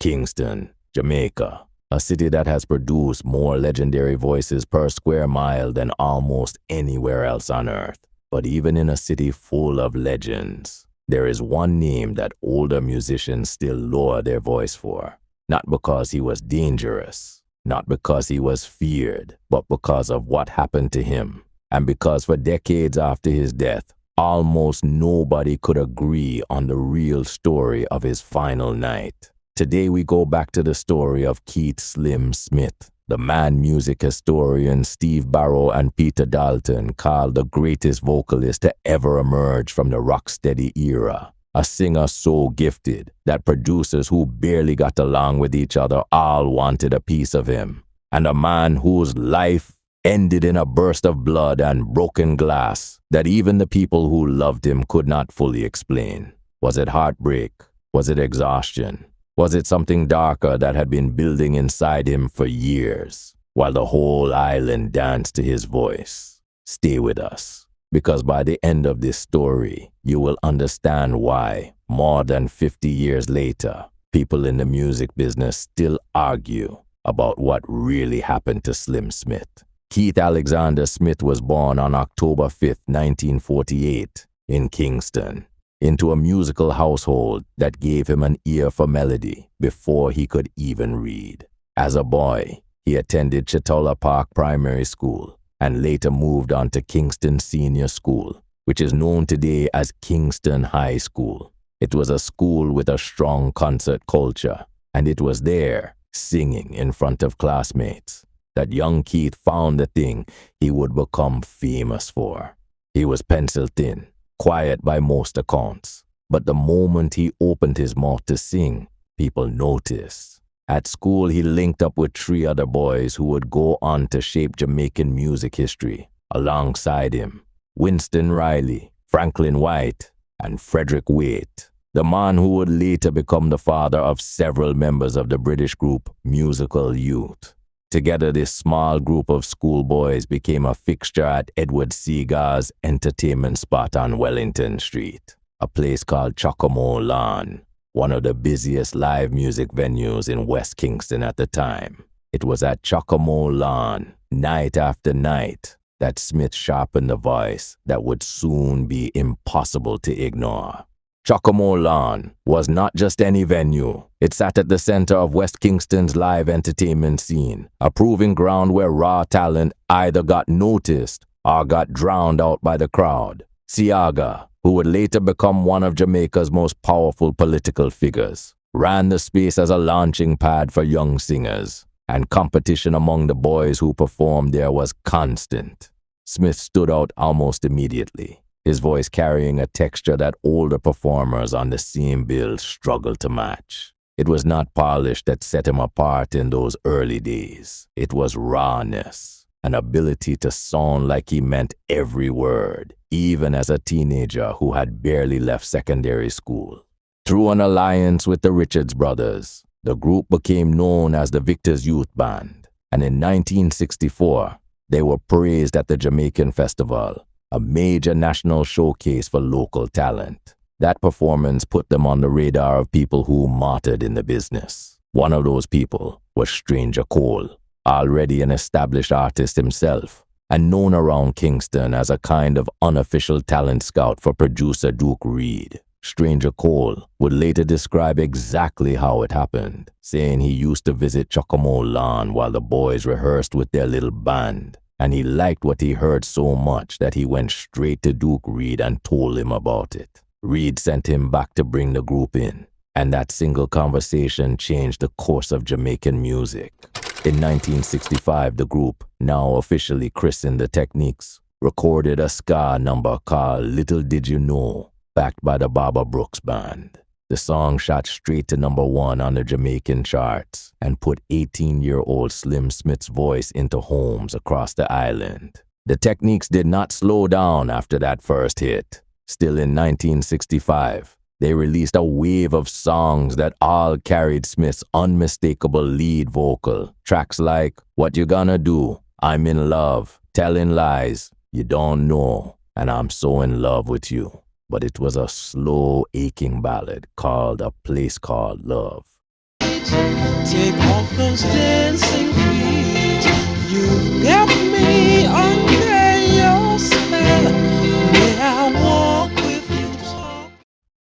Kingston, Jamaica, a city that has produced more legendary voices per square mile than almost anywhere else on earth. But even in a city full of legends, there is one name that older musicians still lower their voice for. Not because he was dangerous, not because he was feared, but because of what happened to him. And because for decades after his death, almost nobody could agree on the real story of his final night. Today we go back to the story of Keith "Slim" Smith, the man music historian Steve Barrow and Peter Dalton called the greatest vocalist to ever emerge from the Rocksteady era. A singer so gifted that producers who barely got along with each other all wanted a piece of him. And a man whose life ended in a burst of blood and broken glass that even the people who loved him could not fully explain. Was it heartbreak? Was it exhaustion? Was it something darker that had been building inside him for years, while the whole island danced to his voice? Stay with us, because by the end of this story, you will understand why, more than 50 years later, people in the music business still argue about what really happened to Slim Smith. Keith Alexander Smith was born on October 5, 1948, in Kingston, into a musical household that gave him an ear for melody before he could even read. As a boy, he attended Chatola Park Primary School and later moved on to Kingston Senior School, which is known today as Kingston High School. It was a school with a strong concert culture, and it was there, singing in front of classmates, that young Keith found the thing he would become famous for. He was pencil thin, quiet by most accounts, but the moment he opened his mouth to sing, people noticed. At school, he linked up with 3 other boys who would go on to shape Jamaican music history. Alongside him, Winston Riley, Franklin White, and Frederick Waite, the man who would later become the father of several members of the British group Musical Youth. Together, this small group of schoolboys became a fixture at Edward Seagar's entertainment spot on Wellington Street, a place called Chocomo Lawn, one of the busiest live music venues in West Kingston at the time. It was at Chocomo Lawn, night after night, that Smith sharpened the voice that would soon be impossible to ignore. Chocomo Lawn was not just any venue. It sat at the center of West Kingston's live entertainment scene, a proving ground where raw talent either got noticed or got drowned out by the crowd. Siaga, who would later become one of Jamaica's most powerful political figures, ran the space as a launching pad for young singers, and competition among the boys who performed there was constant. Smith stood out almost immediately, his voice carrying a texture that older performers on the same bill struggled to match. It was not polish that set him apart in those early days. It was rawness, an ability to sound like he meant every word, even as a teenager who had barely left secondary school. Through an alliance with the Richards brothers, the group became known as the Victor's Youth Band, and in 1964, they were praised at the Jamaican Festival, a major national showcase for local talent. That performance put them on the radar of people who martyred in the business. One of those people was Stranger Cole, already an established artist himself, and known around Kingston as a kind of unofficial talent scout for producer Duke Reid. Stranger Cole would later describe exactly how it happened, saying he used to visit Chocomo Lawn while the boys rehearsed with their little band, and he liked what he heard so much that he went straight to Duke Reid and told him about it. Reid sent him back to bring the group in, and that single conversation changed the course of Jamaican music. In 1965, the group, now officially christened the Techniques, recorded a ska number called Little Did You Know, backed by the Baba Brooks Band. The song shot straight to #1 on the Jamaican charts and put 18-year-old Slim Smith's voice into homes across the island. The Techniques did not slow down after that first hit. Still in 1965, they released a wave of songs that all carried Smith's unmistakable lead vocal. Tracks like What You Gonna Do, I'm in Love, Telling Lies, You Don't Know, and I'm So in Love with You. But it was a slow, aching ballad called A Place Called Love. Take off those dancing feet. You've got me under your spell. May I walk with you? Talk.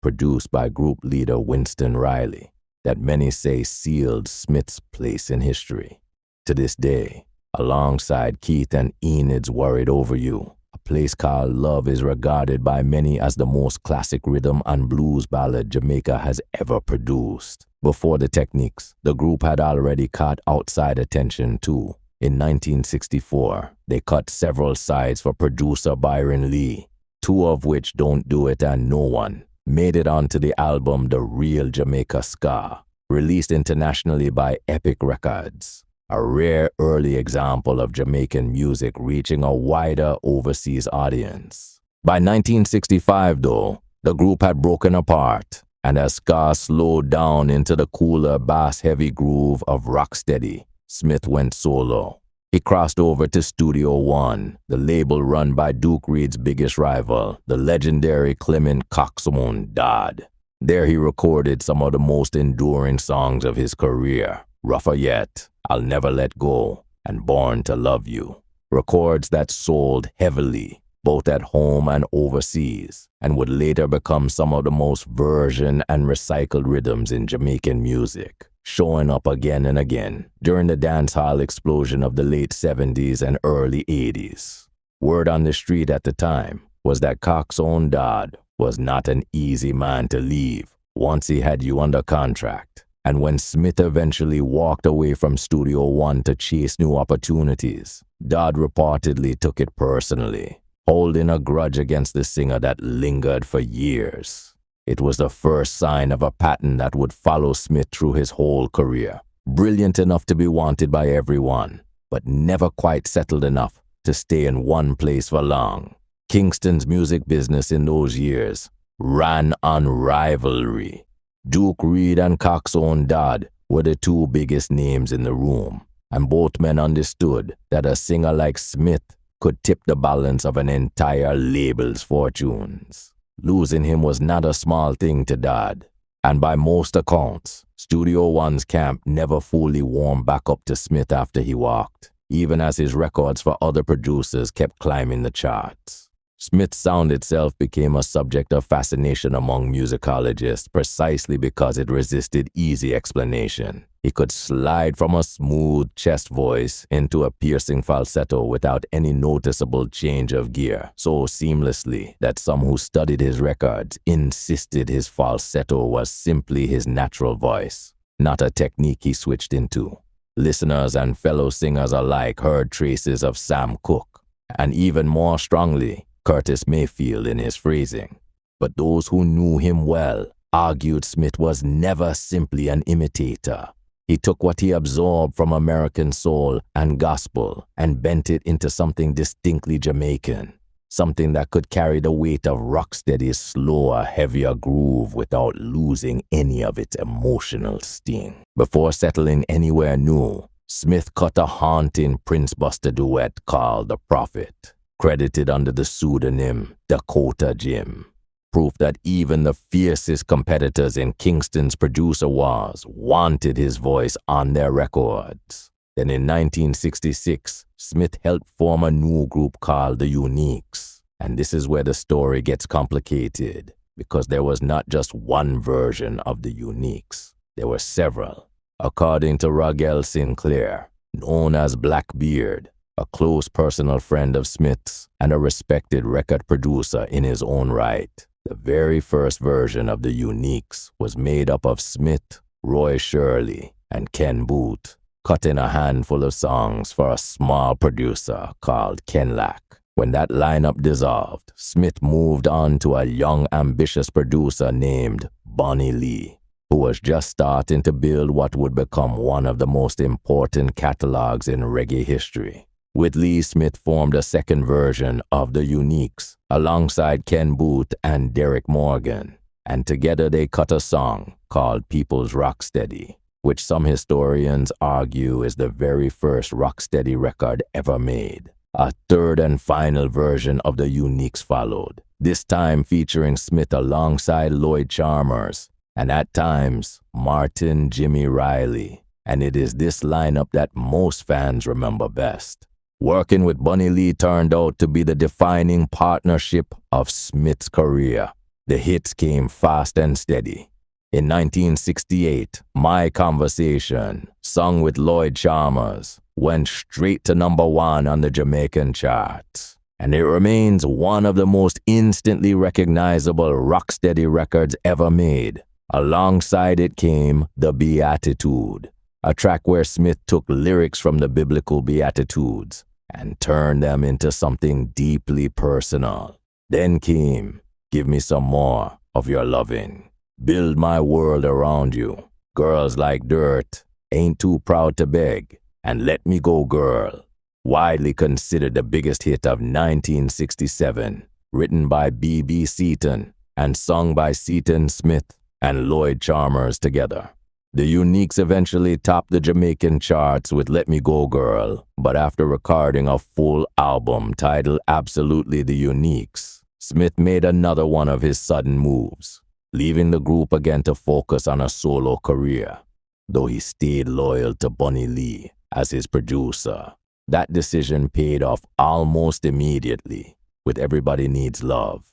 Produced by group leader Winston Riley, that many say sealed Smith's place in history. To this day, alongside Keith and Enid's Worried Over You, A Place Called Love is regarded by many as the most classic rhythm and blues ballad Jamaica has ever produced. Before the Techniques, the group had already caught outside attention too. In 1964, they cut several sides for producer Byron Lee, two of which, Don't Do It and No One, made it onto the album The Real Jamaica Ska, released internationally by Epic Records, a rare early example of Jamaican music reaching a wider overseas audience. By 1965, though, the group had broken apart, and as ska slowed down into the cooler bass-heavy groove of Rocksteady, Smith went solo. He crossed over to Studio One, the label run by Duke Reid's biggest rival, the legendary Clement Coxsone Dodd. There he recorded some of the most enduring songs of his career, Rougher Yet, I'll Never Let Go, and Born to Love You. Records that sold heavily, both at home and overseas, and would later become some of the most versioned and recycled rhythms in Jamaican music, showing up again and again during the dancehall explosion of the late 70s and early 80s. Word on the street at the time was that Coxsone Dodd was not an easy man to leave once he had you under contract. And when Smith eventually walked away from Studio One to chase new opportunities, Dodd reportedly took it personally, holding a grudge against the singer that lingered for years. It was the first sign of a pattern that would follow Smith through his whole career. Brilliant enough to be wanted by everyone, but never quite settled enough to stay in one place for long. Kingston's music business in those years ran on rivalry. Duke Reid and Coxsone Dodd were the two biggest names in the room, and both men understood that a singer like Smith could tip the balance of an entire label's fortunes. Losing him was not a small thing to Dodd, and by most accounts, Studio One's camp never fully warmed back up to Smith after he walked, even as his records for other producers kept climbing the charts. Smith's sound itself became a subject of fascination among musicologists precisely because it resisted easy explanation. He could slide from a smooth chest voice into a piercing falsetto without any noticeable change of gear, so seamlessly that some who studied his records insisted his falsetto was simply his natural voice, not a technique he switched into. Listeners and fellow singers alike heard traces of Sam Cooke, and even more strongly, Curtis Mayfield in his phrasing. But those who knew him well argued Smith was never simply an imitator. He took what he absorbed from American soul and gospel and bent it into something distinctly Jamaican, something that could carry the weight of Rocksteady's slower, heavier groove without losing any of its emotional sting. Before settling anywhere new, Smith cut a haunting Prince Buster duet called The Prophet, credited under the pseudonym Dakota Jim. Proof that even the fiercest competitors in Kingston's producer wars wanted his voice on their records. Then in 1966, Smith helped form a new group called The Uniques. And this is where the story gets complicated, because there was not just one version of The Uniques. There were several. According to Rogel Sinclair, known as Blackbeard, a close personal friend of Smith's and a respected record producer in his own right, the very first version of The Uniques was made up of Smith, Roy Shirley, and Ken Booth, cutting a handful of songs for a small producer called Ken Lack. When that lineup dissolved, Smith moved on to a young, ambitious producer named Bonnie Lee, who was just starting to build what would become one of the most important catalogs in reggae history. With Lee, Smith formed a second version of The Uniques alongside Ken Booth and Derek Morgan, and together they cut a song called People's Rocksteady, which some historians argue is the very first Rocksteady record ever made. A third and final version of The Uniques followed, this time featuring Smith alongside Lloyd Chalmers, and at times Martin Jimmy Riley, and it is this lineup that most fans remember best. Working with Bunny Lee turned out to be the defining partnership of Smith's career. The hits came fast and steady. In 1968, My Conversation, sung with Lloyd Chalmers, went straight to #1 on the Jamaican charts, and it remains one of the most instantly recognizable Rocksteady records ever made. Alongside it came The Beatitude, a track where Smith took lyrics from the biblical Beatitudes and turned them into something deeply personal. Then came Give Me Some More of Your Loving, Build My World Around You, Girls Like Dirt, Ain't Too Proud to Beg, and Let Me Go Girl, widely considered the biggest hit of 1967, written by B.B. Seaton and sung by Seaton, Smith, and Lloyd Chalmers together. The Uniques eventually topped the Jamaican charts with Let Me Go Girl, but after recording a full album titled Absolutely the Uniques, Smith made another one of his sudden moves, leaving the group again to focus on a solo career, though he stayed loyal to Bunny Lee as his producer. That decision paid off almost immediately with Everybody Needs Love,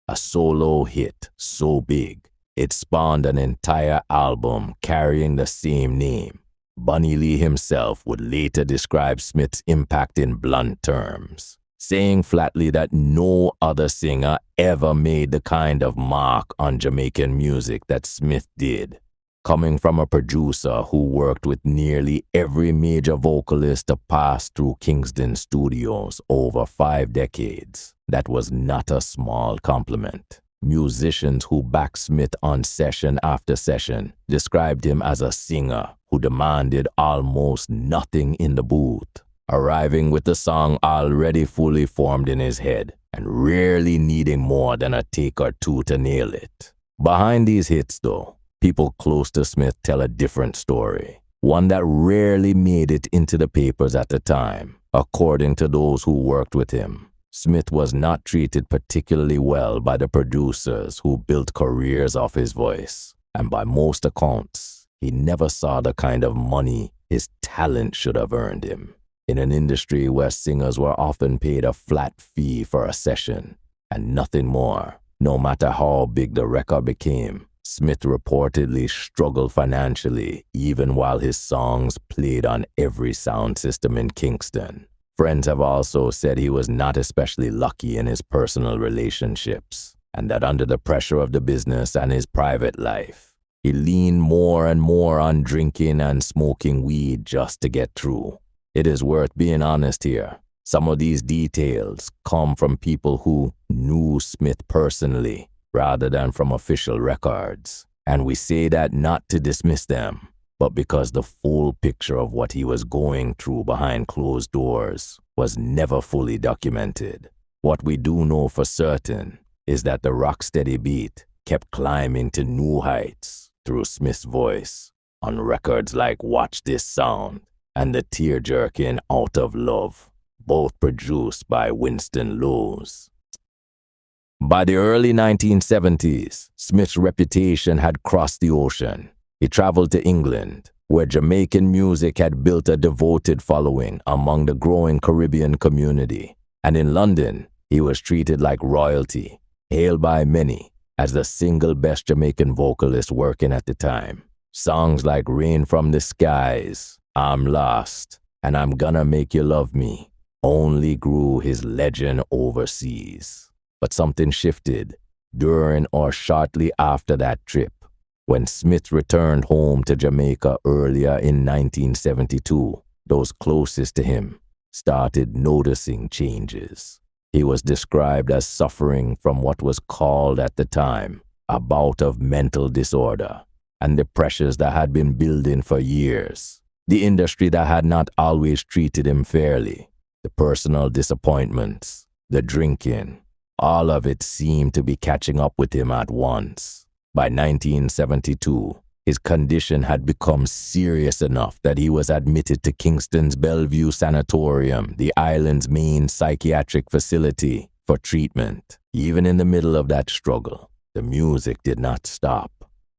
a solo hit so big it spawned an entire album carrying the same name. Bunny Lee himself would later describe Smith's impact in blunt terms, saying flatly that no other singer ever made the kind of mark on Jamaican music that Smith did. Coming from a producer who worked with nearly every major vocalist to pass through Kingston Studios over 5 decades, that was not a small compliment. Musicians who backed Smith on session after session described him as a singer who demanded almost nothing in the booth, arriving with the song already fully formed in his head and rarely needing more than a take or two to nail it. Behind these hits, though, people close to Smith tell a different story, one that rarely made it into the papers at the time. According to those who worked with him, Smith was not treated particularly well by the producers who built careers off his voice, and by most accounts, he never saw the kind of money his talent should have earned him. In an industry where singers were often paid a flat fee for a session and nothing more, no matter how big the record became, Smith reportedly struggled financially even while his songs played on every sound system in Kingston. Friends have also said he was not especially lucky in his personal relationships, and that under the pressure of the business and his private life, he leaned more and more on drinking and smoking weed just to get through. It is worth being honest here. Some of these details come from people who knew Smith personally rather than from official records, and we say that not to dismiss them, but because the full picture of what he was going through behind closed doors was never fully documented. What we do know for certain is that the Rocksteady beat kept climbing to new heights through Smith's voice on records like Watch This Sound and the tear-jerking Out of Love, both produced by Winston Lewis. By the early 1970s, Smith's reputation had crossed the ocean. He traveled to England, where Jamaican music had built a devoted following among the growing Caribbean community. And in London, he was treated like royalty, hailed by many as the single best Jamaican vocalist working at the time. Songs like Rain from the Skies, I'm Lost, and I'm Gonna Make You Love Me only grew his legend overseas. But something shifted during or shortly after that trip, when Smith returned home to Jamaica earlier in 1972. Those closest to him started noticing changes. He was described as suffering from what was called at the time a bout of mental disorder, and the pressures that had been building for years, the industry that had not always treated him fairly, the personal disappointments, the drinking, all of it seemed to be catching up with him at once. By 1972, his condition had become serious enough that he was admitted to Kingston's Bellevue Sanatorium, the island's main psychiatric facility, for treatment. Even in the middle of that struggle, the music did not stop.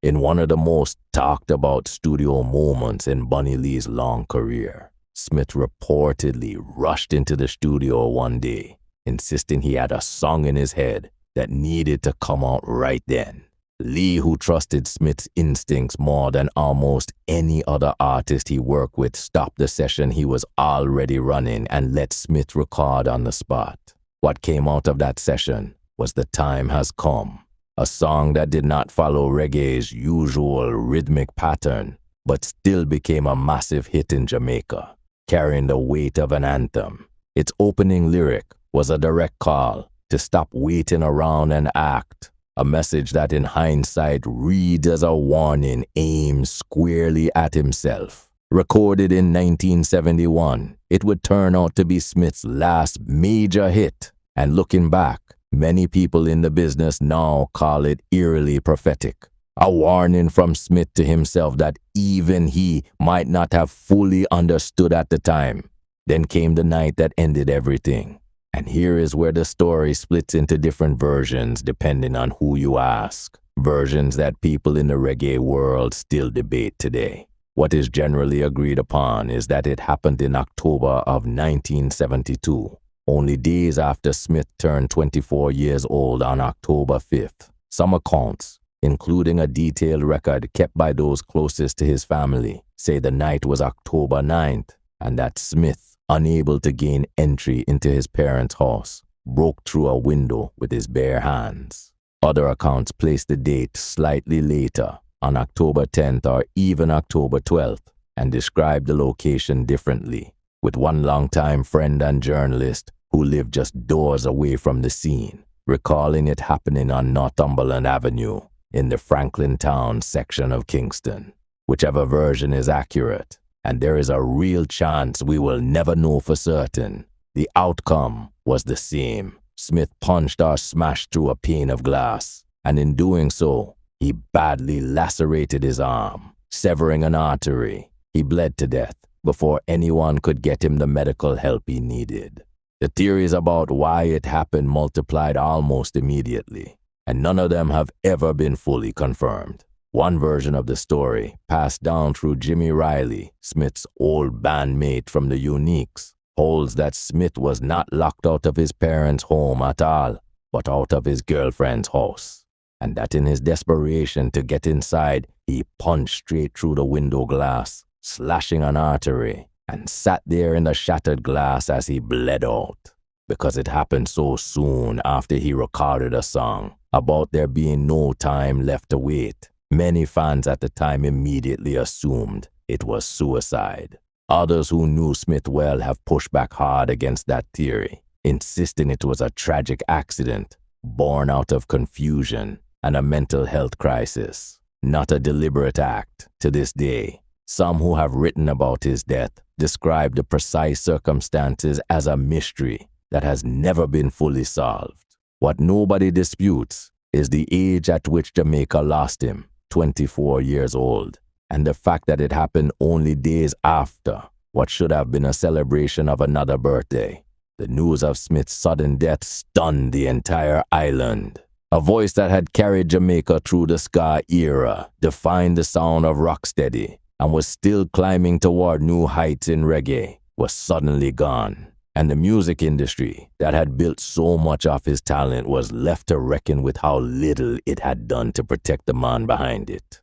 In one of the most talked about studio moments in Bunny Lee's long career, Smith reportedly rushed into the studio one day, insisting he had a song in his head that needed to come out right then. Lee, who trusted Smith's instincts more than almost any other artist he worked with, stopped the session he was already running and let Smith record on the spot. What came out of that session was The Time Has Come, a song that did not follow reggae's usual rhythmic pattern, but still became a massive hit in Jamaica, carrying the weight of an anthem. Its opening lyric was a direct call to stop waiting around and act, a message that in hindsight reads as a warning aimed squarely at himself. Recorded in 1971, it would turn out to be Smith's last major hit, and looking back, many people in the business now call it eerily prophetic, a warning from Smith to himself that even he might not have fully understood at the time. Then came the night that ended everything. And here is where the story splits into different versions depending on who you ask. Versions that people in the reggae world still debate today. What is generally agreed upon is that it happened in October of 1972, only days after Smith turned 24 years old on October 5th. Some accounts, including a detailed record kept by those closest to his family, say the night was October 9th and that Smith, unable to gain entry into his parents' house, broke through a window with his bare hands. Other accounts place the date slightly later, on October 10th or even October 12th, and describe the location differently, with one longtime friend and journalist who lived just doors away from the scene, recalling it happening on Northumberland Avenue in the Franklin Town section of Kingston. Whichever version is accurate, and there is a real chance we will never know for certain, the outcome was the same. Smith punched or smashed through a pane of glass, and in doing so, he badly lacerated his arm, severing an artery. He bled to death before anyone could get him the medical help he needed. The theories about why it happened multiplied almost immediately, and none of them have ever been fully confirmed. One version of the story, passed down through Jimmy Riley, Smith's old bandmate from the Uniques, holds that Smith was not locked out of his parents' home at all, but out of his girlfriend's house, and that in his desperation to get inside, he punched straight through the window glass, slashing an artery, and sat there in the shattered glass as he bled out. Because it happened so soon after he recorded a song about there being no time left to wait, many fans at the time immediately assumed it was suicide. Others who knew Smith well have pushed back hard against that theory, insisting it was a tragic accident born out of confusion and a mental health crisis, not a deliberate act. To this day, some who have written about his death describe the precise circumstances as a mystery that has never been fully solved. What nobody disputes is the age at which Jamaica lost him, 24 years old, and the fact that it happened only days after what should have been a celebration of another birthday. The news of Smith's sudden death stunned the entire island. A voice that had carried Jamaica through the ska era, defined the sound of Rocksteady, and was still climbing toward new heights in reggae, was suddenly gone. And the music industry that had built so much of his talent was left to reckon with how little it had done to protect the man behind it.